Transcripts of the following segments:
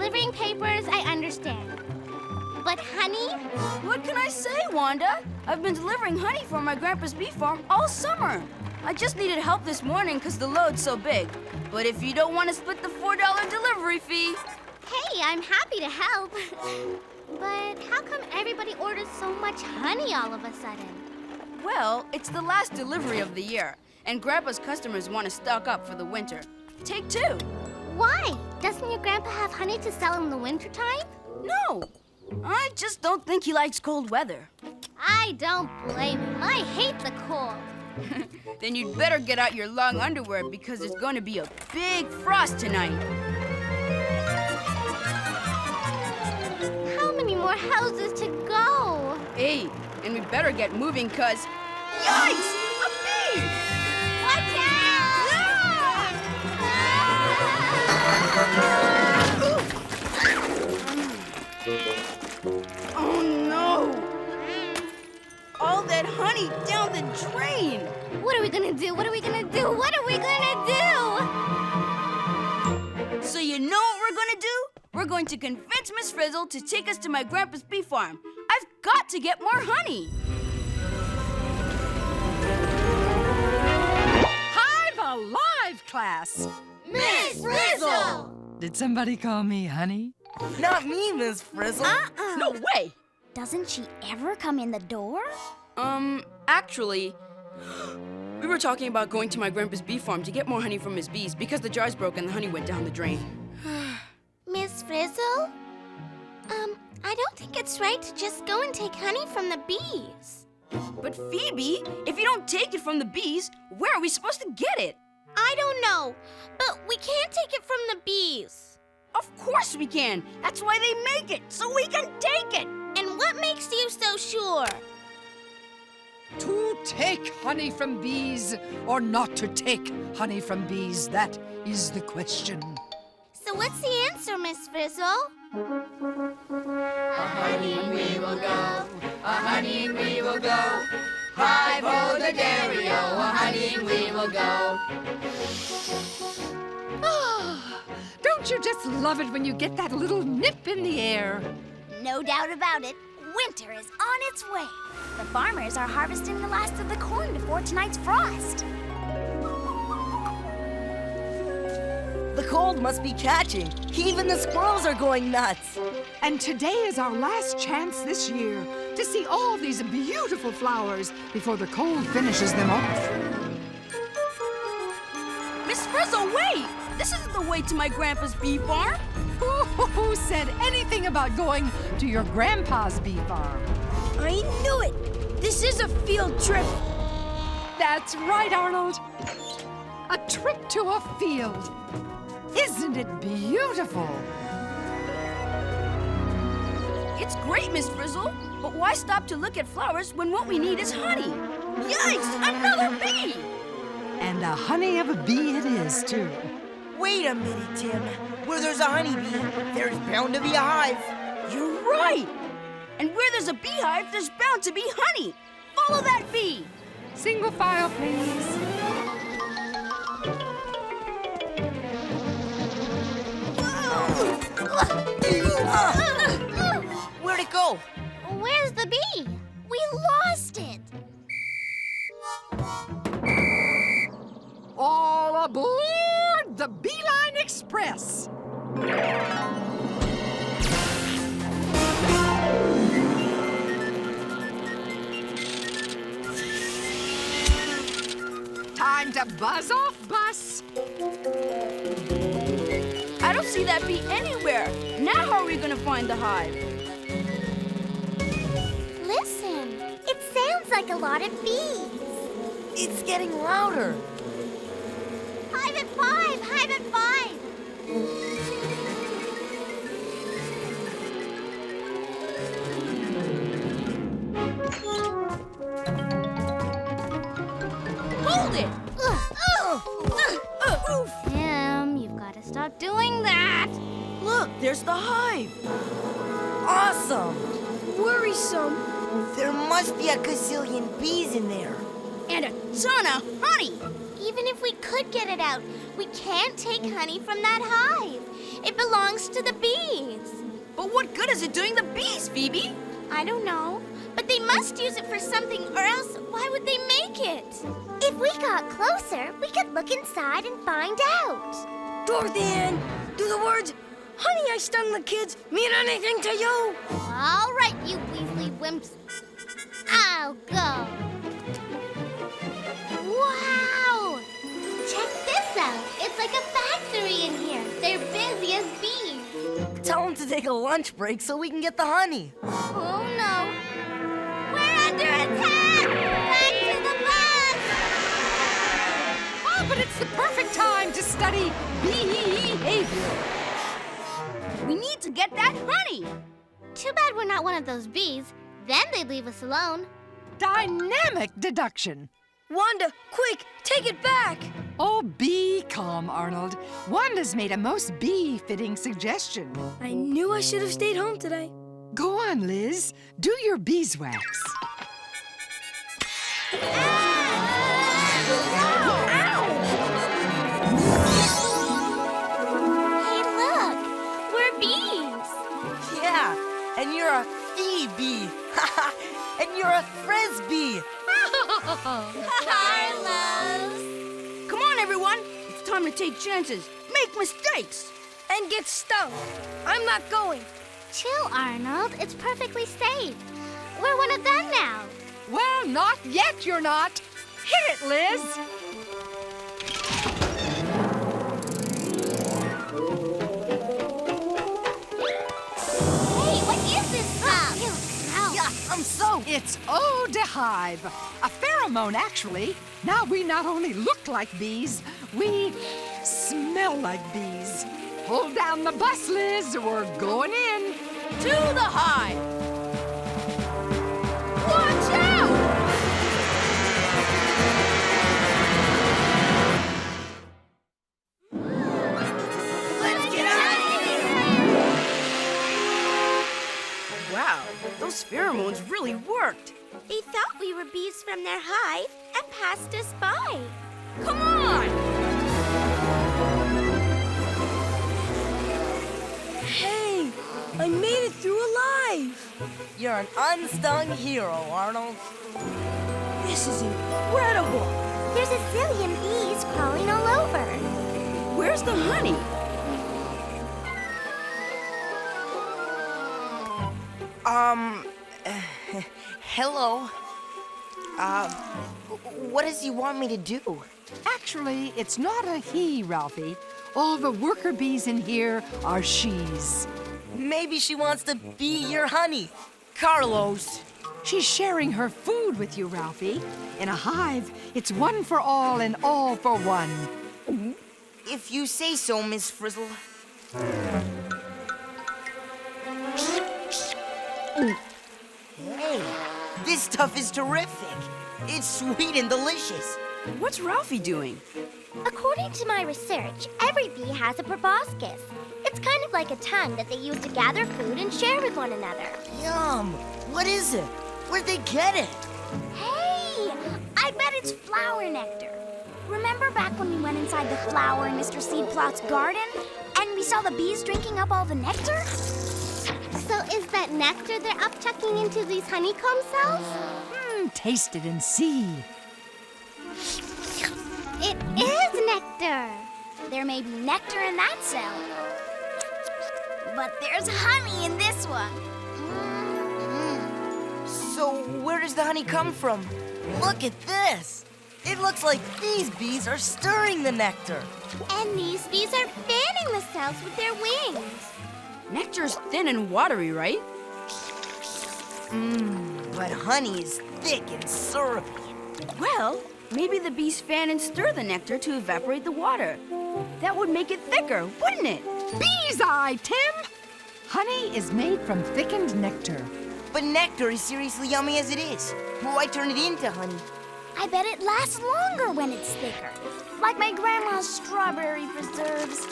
delivering papers, I understand. But honey? What can I say, Wanda? I've been delivering honey for my grandpa's bee farm all summer. I just needed help this morning because the load's so big. But if you don't want to split the $4 delivery fee... Hey, I'm happy to help. But how come everybody orders so much honey all of a sudden? Well, it's the last delivery of the year, and Grandpa's customers want to stock up for the winter. Take 2. Why? Doesn't your grandpa have honey to sell in the wintertime? No, I just don't think he likes cold weather. I don't blame him. I hate the cold. Then you'd better get out your long underwear because there's going to be a big frost tonight. How many more houses to go? 8, and we better get moving because... Yikes! A bee! Watch out! Oh, no! All that honey down the drain! What are we gonna do? What are we gonna do? What are we gonna do? So you know what we're gonna do? We're going to convince Miss Frizzle to take us to my grandpa's bee farm. I've got to get more honey. Hive alive, class! Miss Frizzle! Did somebody call me honey? Not me, Miss Frizzle. No way! Doesn't she ever come in the door? Actually, we were talking about going to my grandpa's bee farm to get more honey from his bees because the jar's broke and the honey went down the drain. Miss Frizzle? I don't think it's right to just go and take honey from the bees. But Phoebe, if you don't take it from the bees, where are we supposed to get it? I don't know, but we can't take it from the bees. Of course we can. That's why they make it, so we can take it. And what makes you so sure? To take honey from bees or not to take honey from bees, that is the question. So what's the answer, Miss Frizzle? A-honeying we will go, a-honeying we will go. Hive-ho the dairy-o, a-honeying we will go. Don't you just love it when you get that little nip in the air? No doubt about it. Winter is on its way. The farmers are harvesting the last of the corn before tonight's frost. The cold must be catching. Even the squirrels are going nuts. And today is our last chance this year to see all these beautiful flowers before the cold finishes them off. Miss Frizzle, wait! This isn't the way to my grandpa's bee farm. Who said anything about going to your grandpa's bee farm? I knew it. This is a field trip. That's right, Arnold. A trip to a field. Isn't it beautiful? It's great, Miss Frizzle, but why stop to look at flowers when what we need is honey? Yikes! Another bee! And the honey of a bee it is, too. Wait a minute, Tim. Where there's a honeybee, there's bound to be a hive. You're right! And where there's a beehive, there's bound to be honey. Follow that bee! Single file, please. Where'd it go? Where's the bee? We lost it. All aboard the Beeline Express. Time to buzz off, bus. I don't see that bee anywhere. Now how are we gonna find the hive? Listen, it sounds like a lot of bees. It's getting louder. Hive at 5! Hive at 5! Hold it! Tim, you've got to stop doing that. Look, there's the hive. Awesome. Worrisome. There must be a gazillion bees in there. And a ton of honey. Even if we could get it out, we can't take honey from that hive. It belongs to the bees. But what good is it doing the bees, Phoebe? I don't know. But they must use it for something, or else why would they make it? If we got closer, we could look inside and find out. Dorothy Ann, do the words, "Honey, I stung the kids," mean anything to you? All right, you Weasley wimps. I'll go. Wow! Check this out. It's like a factory in here. They're busy as bees. Tell them to take a lunch break so we can get the honey. Oh, no. We're under attack! Back to the bus! Oh, but it's the perfect time to study behavior. We need to get that honey. Too bad we're not one of those bees. Then they'd leave us alone. Dynamic deduction. Wanda, quick, take it back. Oh, be calm, Arnold. Wanda's made a most bee-fitting suggestion. I knew I should have stayed home today. Go on, Liz. Do your beeswax. Hey, look! We're bees! Yeah, and you're a bee. And you're a frisbee. Carlos! Come on, everyone. It's time to take chances, make mistakes. And get stung. I'm not going. Chill, Arnold. It's perfectly safe. We're one of them now. Well, not yet, you're not. Hit it, Liz. Hey, what is this stuff? Yeah, I'm so. It's eau de hive. A pheromone, actually. Now we not only look like bees, we smell like bees. Hold down the bus, Liz. We're going in. To the hive. Watch out! Let's get out of here. Wow, those pheromones really worked. They thought we were bees from their hive and passed us by. Come on! Hey, I made it through alive. You're an unstung hero, Arnold. This is incredible. There's a zillion bees crawling all over. Where's the honey? Hello. What does he want me to do? Actually, it's not a he, Ralphie. All the worker bees in here are she's. Maybe she wants to be your honey. Carlos. She's sharing her food with you, Ralphie. In a hive, it's one for all and all for one. If you say so, Miss Frizzle. Hey, this stuff is terrific. It's sweet and delicious. What's Ralphie doing? According to my research, every bee has a proboscis. It's kind of like a tongue that they use to gather food and share with one another. Yum. What is it? Where'd they get it? Hey! I bet it's flower nectar. Remember back when we went inside the flower in Mr. Seedplot's garden and we saw the bees drinking up all the nectar? So is that nectar they're upchucking into these honeycomb cells? Taste it and see. It is nectar. There may be nectar in that cell, but there's honey in this one. So where does the honey come from? Look at this. It looks like these bees are stirring the nectar. And these bees are fanning the cells with their wings. Nectar's thin and watery, right? But honey is thick and syrupy. Well, maybe the bees fan and stir the nectar to evaporate the water. That would make it thicker, wouldn't it? Bee's eye, Tim! Honey is made from thickened nectar. But nectar is seriously yummy as it is. Why turn it into honey? I bet it lasts longer when it's thicker, like my grandma's strawberry preserves.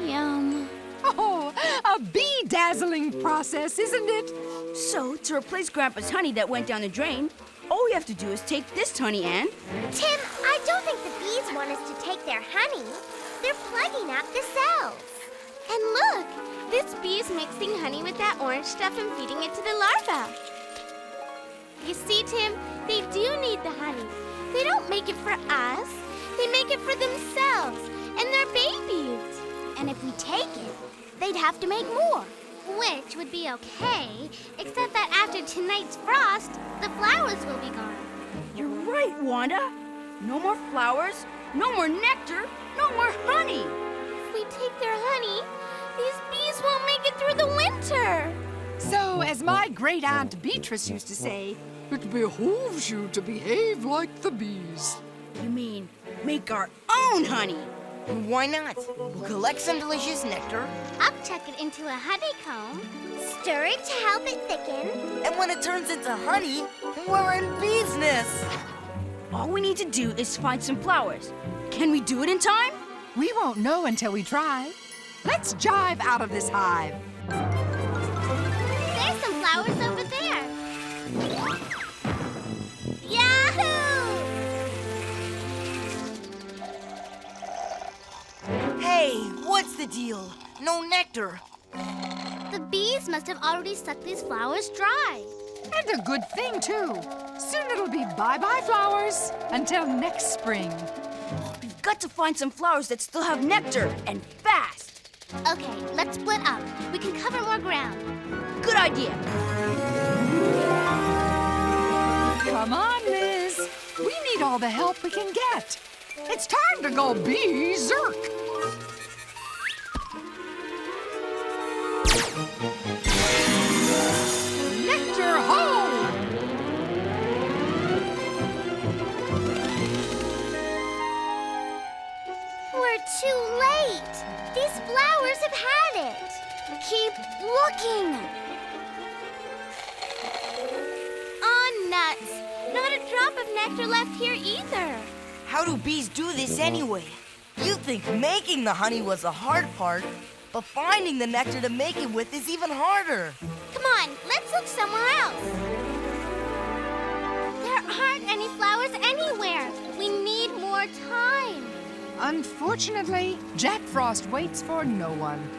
Yum. Oh, a bee-dazzling process, isn't it? So, to replace Grandpa's honey that went down the drain, all we have to do is take this honey and... Tim, I don't think the bees want us to take their honey. They're plugging out the cells. And look, this bee is mixing honey with that orange stuff and feeding it to the larva. You see, Tim, they do need the honey. They don't make it for us. They make it for themselves and their babies. And if we take it, they'd have to make more. Which would be okay, except that after tonight's frost, the flowers will be gone. You're right, Wanda. No more flowers, no more nectar, no more honey. If we take their honey, these bees won't make it through the winter. So, as my great aunt Beatrice used to say, it behooves you to behave like the bees. You mean make our own honey? Why not? We'll collect some delicious nectar, I'll chuck it into a honeycomb, stir it to help it thicken. and when it turns into honey, we're in business. All we need to do is find some flowers. Can we do it in time? We won't know until we try. Let's jive out of this hive. There's some flowers over there. Yahoo! Hey, what's the deal? No nectar. The bees must have already sucked these flowers dry. And a good thing, too. Soon it'll be bye-bye flowers until next spring. We've got to find some flowers that still have nectar, and fast. Okay, let's split up. We can cover more ground. Good idea. Come on, Liz. We need all the help we can get. It's time to go berserk. Nectar home! We're too late. These flowers have had it. Keep looking. Oh, nuts. Not a drop of nectar left here either. How do bees do this anyway? You'd think making the honey was the hard part, but finding the nectar to make it with is even harder. Come on, let's look somewhere else. There aren't any flowers anywhere. We need more time. Unfortunately, Jack Frost waits for no one.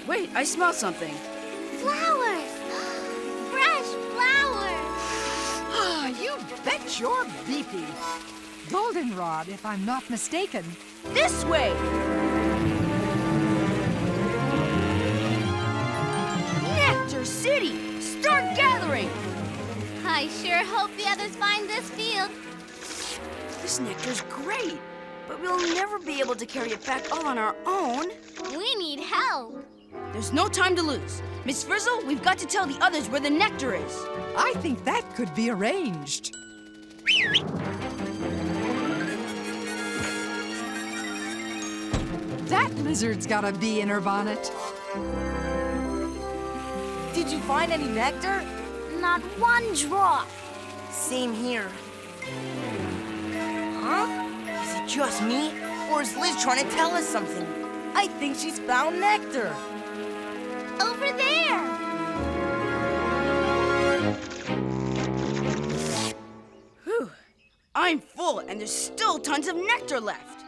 Wait, I smell something. Flowers! Fresh flowers! Ah, you bet you're beepy. Goldenrod, if I'm not mistaken. This way! Nectar City! Start gathering! I sure hope the others find this field. This nectar's great, but we'll never be able to carry it back all on our own. We need help. There's no time to lose. Miss Frizzle, we've got to tell the others where the nectar is. I think that could be arranged. That lizard's got a bee in her bonnet. Did you find any nectar? Not one drop. Same here. Huh? Is it just me? Or is Liz trying to tell us something? I think she's found nectar. Over there. Whew. I'm full, and there's still tons of nectar left.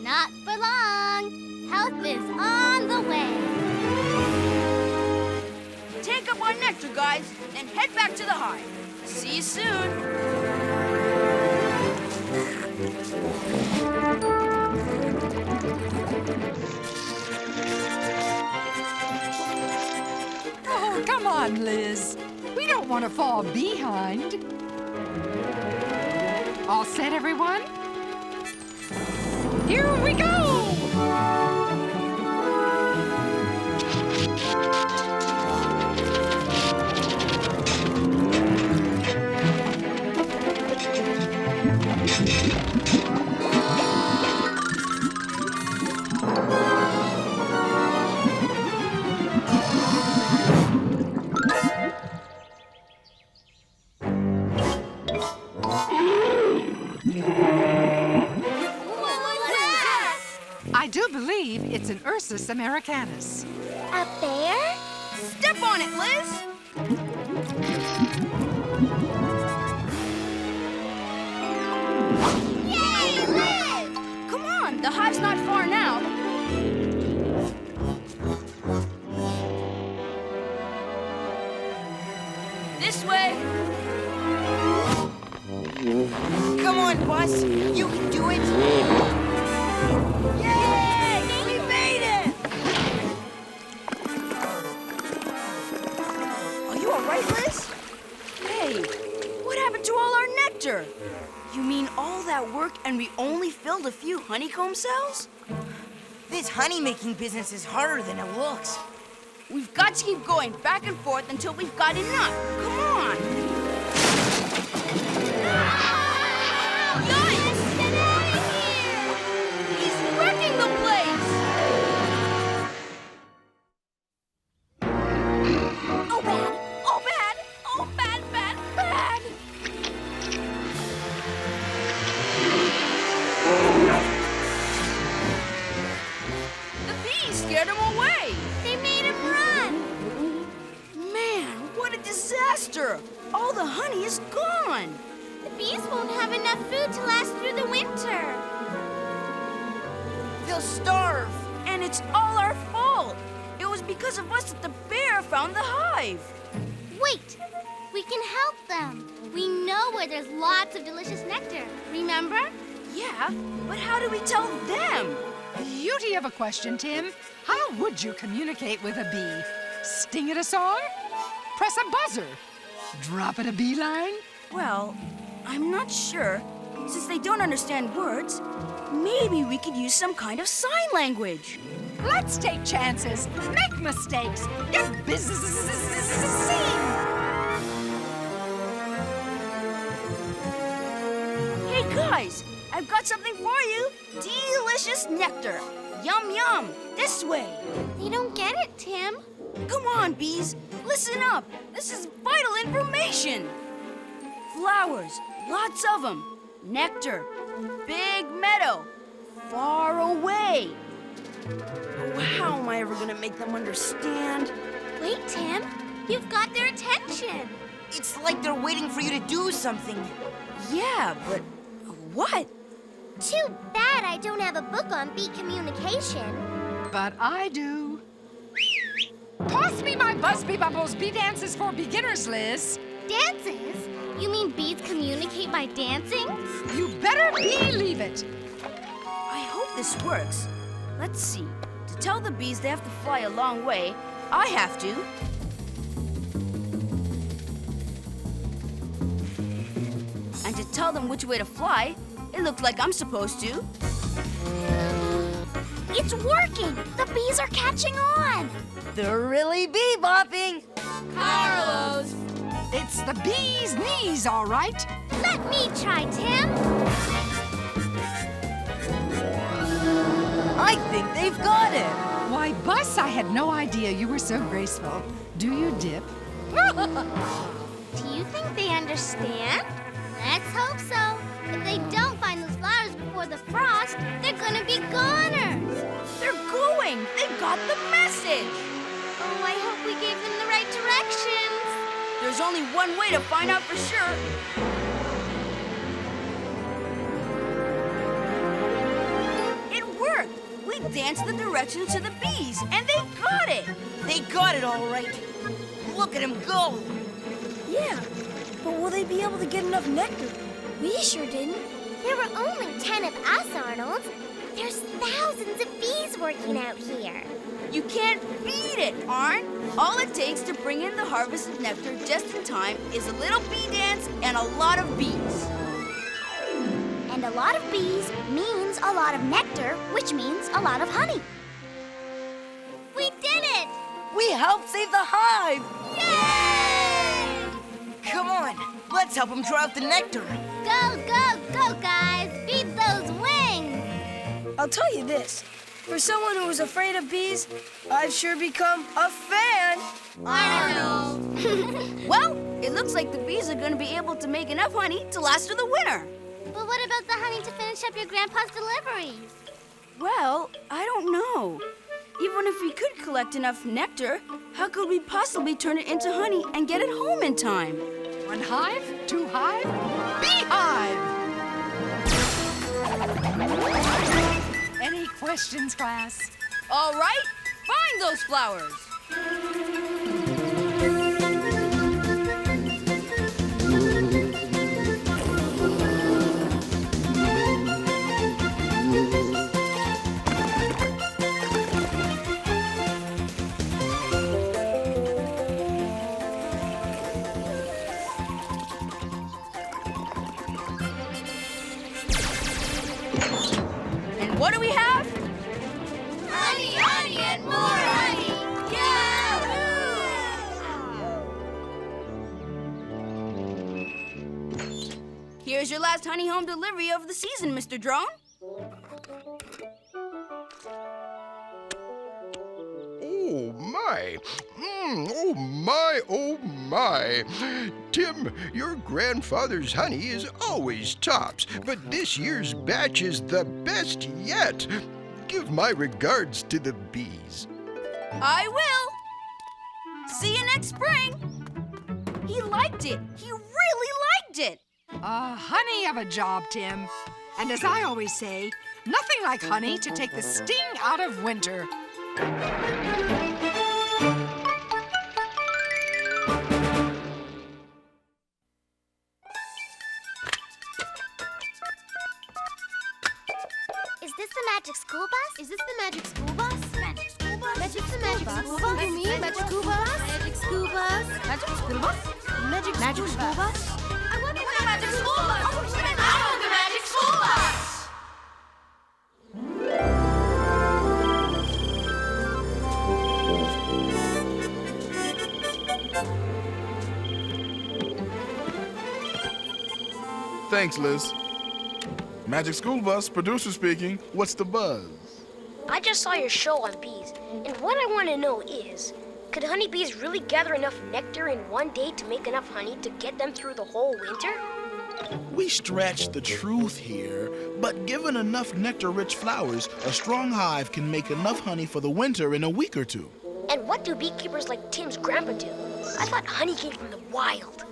Not for long. Help is on the way. Take up our nectar, guys, and head back to the hive. See you soon. Oh, come on, Liz. We don't want to fall behind. All set, everyone? Here we go! I do believe it's an Ursus americanus. A bear? Step on it, Liz. on, the hive's not far now. This way. Come on, Bus. You can do it. Yay! We made it! Are you all right, Liz? Hey, what happened to all our nectar? You mean all that work and we only filled a few honeycomb cells? This honey-making business is harder than it looks. We've got to keep going back and forth until we've got enough. Come on! Yikes! Get out of here! He's wrecking the place! Oh, bad. Oh, bad! Oh, bad, bad, bad! The bees scared him away! They made him run! Man, what a disaster! All the honey is gone! The bees won't have enough food to last through the winter. They'll starve. And it's all our fault! It was because of us that the bear found the hive! Wait! We can help them. We know where there's lots of delicious nectar, remember? Yeah, but how do we tell them? Beauty of a question, Tim. How would you communicate with a bee? Sting it a song? Press a buzzer? Drop it a beeline? Well, I'm not sure. Since they don't understand words, maybe we could use some kind of sign language. Let's take chances. Make mistakes. Get busy. Hey guys, I've got something for you. Delicious nectar. Yum yum. This way. They don't get it, Tim. Come on, bees. Listen up. This is vital information. Flowers, lots of them. Nectar, big meadow, far away. Oh, how am I ever gonna make them understand? Wait, Tim. You've got their attention. It's like they're waiting for you to do something. Yeah, but what? Too bad I don't have a book on bee communication. But I do. Toss me my Busby Bubbles bee dances for beginners, Liz. Dances? You mean bees communicate by dancing? You better believe it. I hope this works. Let's see. To tell the bees they have to fly a long way, I have to. And to tell them which way to fly, it looks like I'm supposed to. It's working! The bees are catching on! They're really bee-bopping. Carlos! It's the bee's knees, all right. Let me try, Tim. I think they've got it. Why, Bus, I had no idea you were so graceful. Do you dip? Do you think they understand? Let's hope so. If they don't find those flowers before the frost, they're gonna be goners. They're going! They got the message! Oh, I hope we gave them the right directions. There's only one way to find out for sure. It worked! We danced the directions to the bees, and they got it! They got it all right. Look at them go. Yeah, but will they be able to get enough nectar? We sure didn't. There were only 10 of us, Arnold. There's thousands of bees working out here. You can't beat it, Arn. All it takes to bring in the harvested nectar just in time is a little bee dance and a lot of bees. And a lot of bees means a lot of nectar, which means a lot of honey. We did it! We helped save the hive. Yay! Come on, let's help them draw out the nectar. Go, go, go, guys! Beat those wings! I'll tell you this. For someone who was afraid of bees, I've sure become a fan. Arnold! Well, it looks like the bees are going to be able to make enough honey to last through the winter. But what about the honey to finish up your grandpa's deliveries? Well, I don't know. Even if we could collect enough nectar, how could we possibly turn it into honey and get it home in time? 1 hive, 2 hive, Beehive! questions, class. All right, find those flowers. And what do we have? Honey, honey, and more honey! Yahoo! Here's your last honey home delivery of the season, Mr. Drone. Oh, my. Oh, my, oh, my. Tim, your grandfather's honey is always tops, but this year's batch is the best yet. Give my regards to the bees. I will. See you next spring. He liked it. He really liked it. A honey of a job, Tim. And as I always say, nothing like honey to take the sting out of winter. Is this the magic school bus? Is this the magic school bus? Magic school bus? Magic the magic school bus? You mean magic school bus? Magic school bus? Magic school bus? Magic school bus? I want the magic school bus! I want the magic school bus! Thanks, Liz. Magic School Bus, producer speaking. What's the buzz? I just saw your show on bees, and what I want to know is, could honeybees really gather enough nectar in one day to make enough honey to get them through the whole winter? We stretch the truth here, but given enough nectar-rich flowers, a strong hive can make enough honey for the winter in a week or two. And what do beekeepers like Tim's grandpa do? I thought honey came from the wild.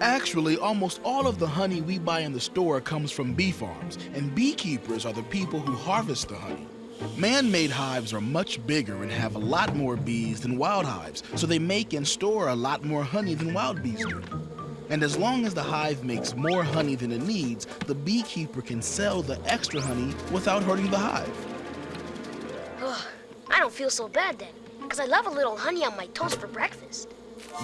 Actually, almost all of the honey we buy in the store comes from bee farms, and beekeepers are the people who harvest the honey. Man-made hives are much bigger and have a lot more bees than wild hives, so they make and store a lot more honey than wild bees do. And as long as the hive makes more honey than it needs, the beekeeper can sell the extra honey without hurting the hive. Ugh, I don't feel so bad then, because I love a little honey on my toast for breakfast.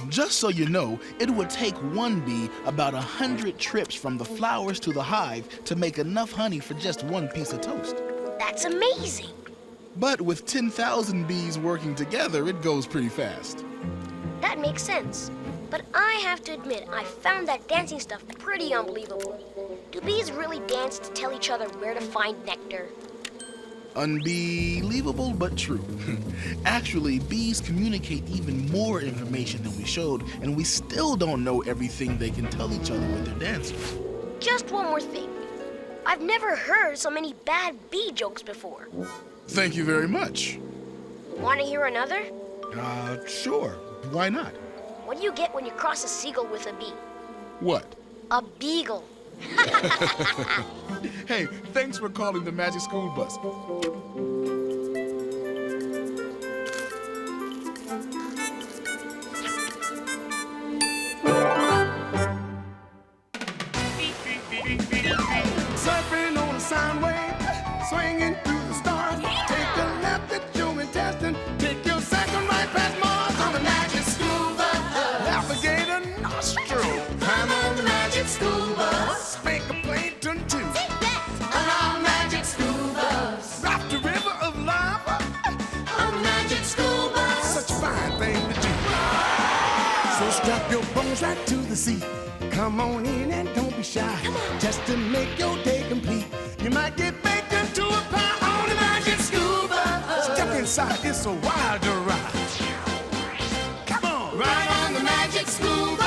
Just so you know, it would take one bee about 100 trips from the flowers to the hive to make enough honey for just one piece of toast. That's amazing. But with 10,000 bees working together, it goes pretty fast. That makes sense. But I have to admit, I found that dancing stuff pretty unbelievable. Do bees really dance to tell each other where to find nectar? Unbelievable, but true. Actually, bees communicate even more information than we showed, and we still don't know everything they can tell each other with their dances. Just one more thing. I've never heard so many bad bee jokes before. Thank you very much. Want to hear another? Sure. Why not? What do you get when you cross a seagull with a bee? What? A beagle. Hey, thanks for calling the Magic School Bus. Surfing on a sine wave, swinging through the stars. Take a left at your intestine, take your second right past Mars on the Magic School Bus. Alligator nostril, climb on the Magic School Bus. Spank a plankton too. Take that! On our Magic School Bus. Rock the river of lava on the Magic School Bus. Such a fine thing to do. So strap your bones right to the seat. Come on in and don't be shy. Just to make your day complete. You might get baked into a pie on the Magic School Bus. Step inside, it's a wilder ride. Come on, ride on the Magic School Bus.